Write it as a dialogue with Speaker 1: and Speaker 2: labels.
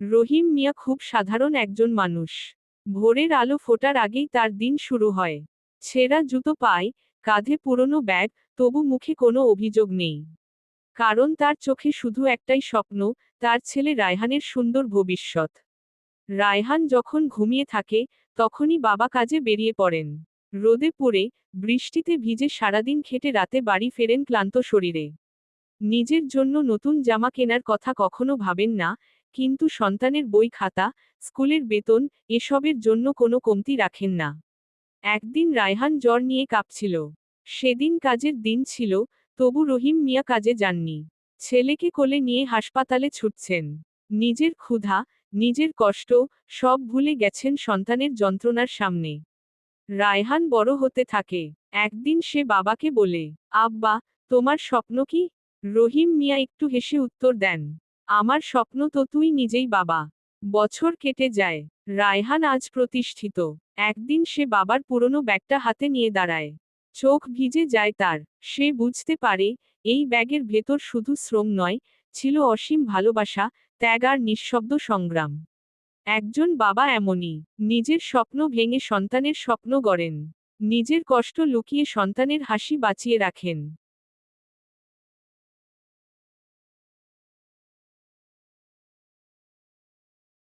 Speaker 1: রহিম মিয়া খুব সাধারণ একজন মানুষ। ভোরের আলো ফোটার আগেই তার দিন শুরু হয়। ছেঁড়া জুতো পায়, কাঁধে পুরনো ব্যাগ, তবু মুখে কোনো অভিযোগ নেই। কারণ তার চোখে শুধু একটাই স্বপ্ন, তার ছেলে রায়হানের সুন্দর ভবিষ্যৎ। রায়হান যখন ঘুমিয়ে থাকে, তখনই বাবা কাজে বেরিয়ে পড়েন। রোদে পুড়ে, বৃষ্টিতে ভিজে সারাদিন খেটে রাতে বাড়ি ফেরেন ক্লান্ত শরীরে। নিজের জন্য নতুন জামা কেনার কথা কখনো ভাবেন না, কিন্তু সন্তানের বই খাতা, স্কুলের বেতন, এসবের জন্য কোনো কমতি রাখেন না। একদিন রায়হান জ্বর নিয়ে কাঁপছিল। সেদিন কাজের দিন ছিল, তবু রহিম মিয়া কাজে যাননি। ছেলেকে কোলে নিয়ে হাসপাতালে ছুটছেন। নিজের ক্ষুধা, নিজের কষ্ট, সব ভুলে গেছেন সন্তানের যন্ত্রণার সামনে। রায়হান বড় হতে থাকে। একদিন সে বাবাকে বলে, আব্বা, তোমার স্বপ্ন কি? রহিম মিয়া একটু হেসে উত্তর দেন, আমার স্বপ্ন তো তুই নিজেই বাবা। বছর কেটে যায়। রায়হান আজ প্রতিষ্ঠিত। একদিন সে বাবার পুরনো ব্যাগটা হাতে নিয়ে দাঁড়ায়। চোখ ভিজে যায় তার। সে বুঝতে পারে, এই ব্যাগের ভেতর শুধু শ্রম নয়, ছিল অসীম ভালোবাসা, ত্যাগ আর নিঃশব্দ সংগ্রাম। একজন বাবা এমনই, নিজের স্বপ্ন ভেঙে সন্তানের স্বপ্ন গড়েন। নিজের কষ্ট লুকিয়ে সন্তানের হাসি বাঁচিয়ে রাখেন।